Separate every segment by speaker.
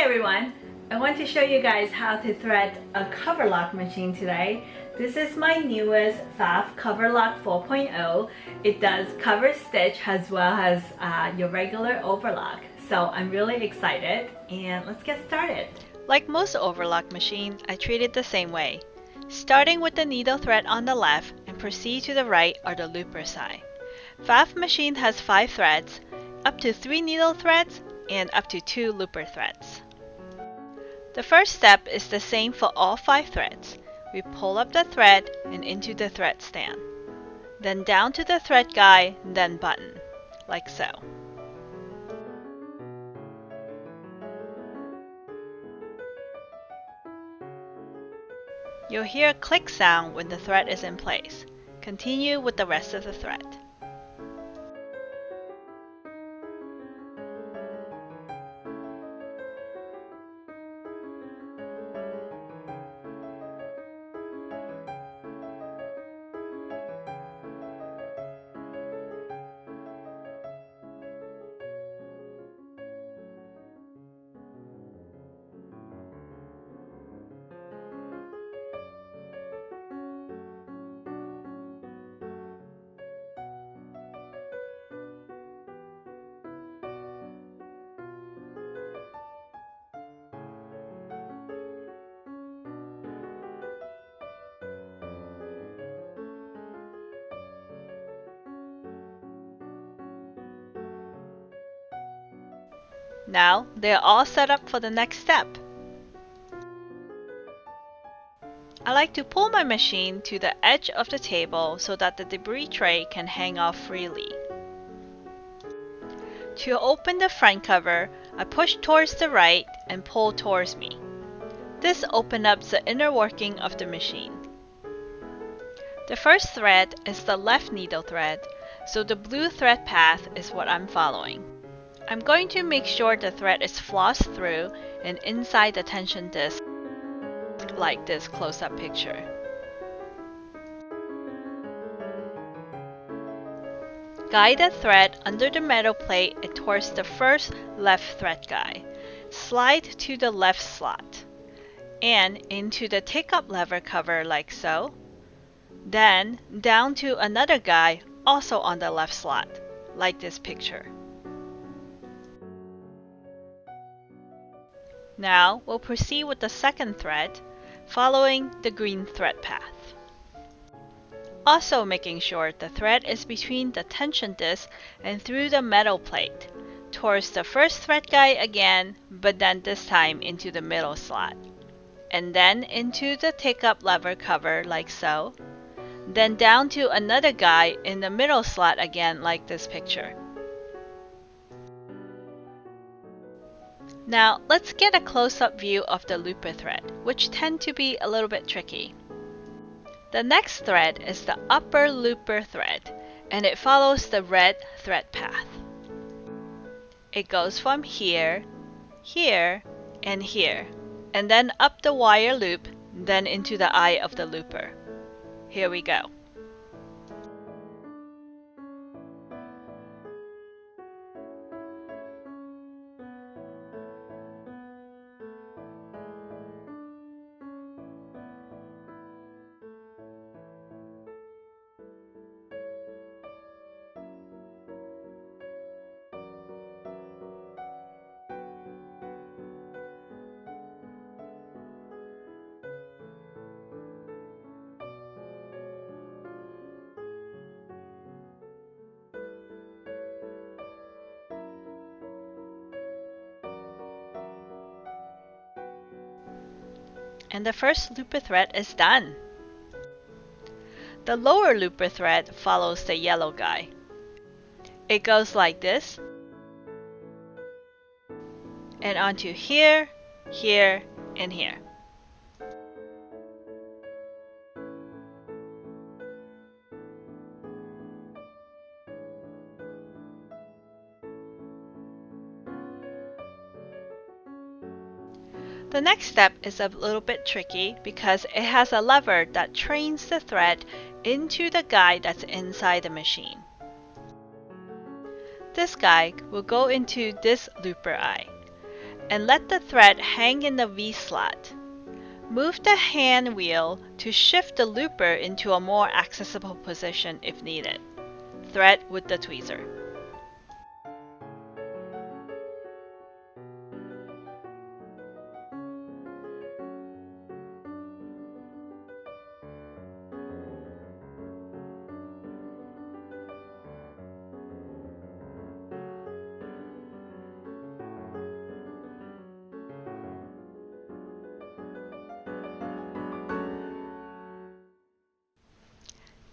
Speaker 1: everyone, I want to show you guys how to thread a cover lock machine today. This is my newest Pfaff Coverlock 4.0. It does cover stitch as well as your regular overlock. So I'm really excited and let's get started.
Speaker 2: Like most overlock machines, I treat it the same way. Starting with the needle thread on the left and proceed to the right or the looper side. Pfaff machine has 5 threads, up to 3 needle threads, and up to 2 looper threads. The first step is the same for all 5 threads. We pull up the thread and into the thread stand. Then down to the thread guide, then button, like so. You'll hear a click sound when the thread is in place. Continue with the rest of the thread. Now they're all set up for the next step. I like to pull my machine to the edge of the table so that the debris tray can hang off freely. To open the front cover, I push towards the right and pull towards me. This opens up the inner working of the machine. The first thread is the left needle thread, so the blue thread path is what I'm following. I'm going to make sure the thread is flossed through and inside the tension disc, like this close-up picture. Guide the thread under the metal plate and towards the first left thread guide. Slide to the left slot and into the take-up lever cover like so. Then down to another guide also on the left slot, like this picture. Now we'll proceed with the second thread, following the green thread path. Also making sure the thread is between the tension disc and through the metal plate, towards the first thread guide again, but then this time into the middle slot. And then into the take-up lever cover like so. Then down to another guide in the middle slot again like this picture. Now let's get a close-up view of the looper thread, which tend to be a little bit tricky. The next thread is the upper looper thread, and it follows the red thread path. It goes from here, here, and here, and then up the wire loop, then into the eye of the looper. Here we go. And the first looper thread is done. The lower looper thread follows the yellow guide. It goes like this, and onto here, here, and here. The next step is a little bit tricky because it has a lever that trains the thread into the guide that's inside the machine. This guide will go into this looper eye. and let the thread hang in the V-slot. Move the hand wheel to shift the looper into a more accessible position if needed. Thread with the tweezer.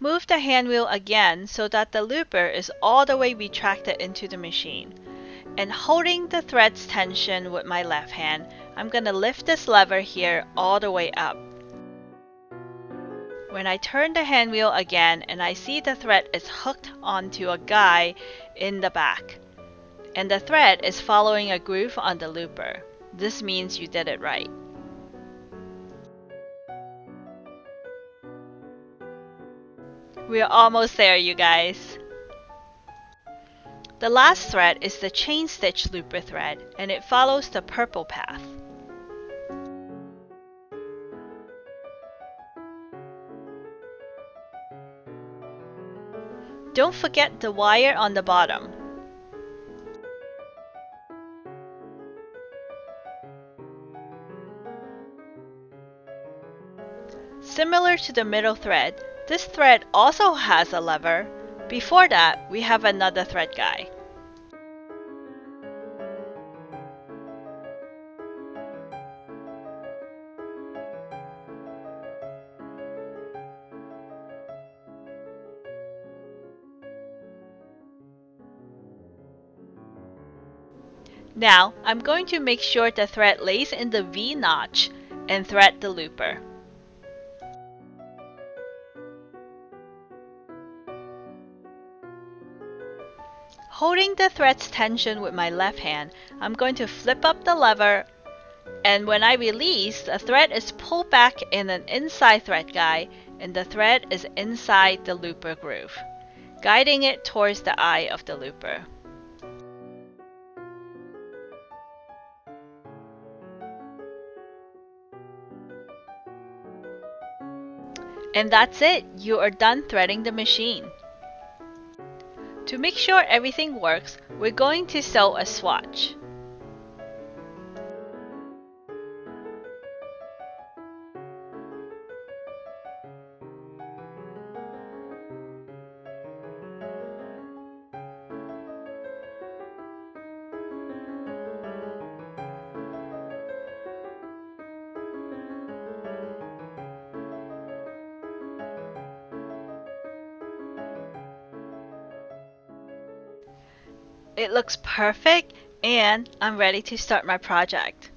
Speaker 2: Move the hand wheel again so that the looper is all the way retracted into the machine. And holding the thread's tension with my left hand, I'm going to lift this lever here all the way up. When I turn the hand wheel again and I see the thread is hooked onto a guy in the back, and the thread is following a groove on the looper, this means you did it right. We're almost there, you guys. The last thread is the chain stitch looper thread, and it follows the purple path. Don't forget the wire on the bottom. Similar to the middle thread, this thread also has a lever. Before that, we have another thread guy. Now, I'm going to make sure the thread lays in the V notch and thread the looper. Holding the thread's tension with my left hand, I'm going to flip up the lever, and when I release, the thread is pulled back in an inside thread guide and the thread is inside the looper groove, guiding it towards the eye of the looper. And that's it! You are done threading the machine. To make sure everything works, we're going to sew a swatch. It looks perfect, and I'm ready to start my project.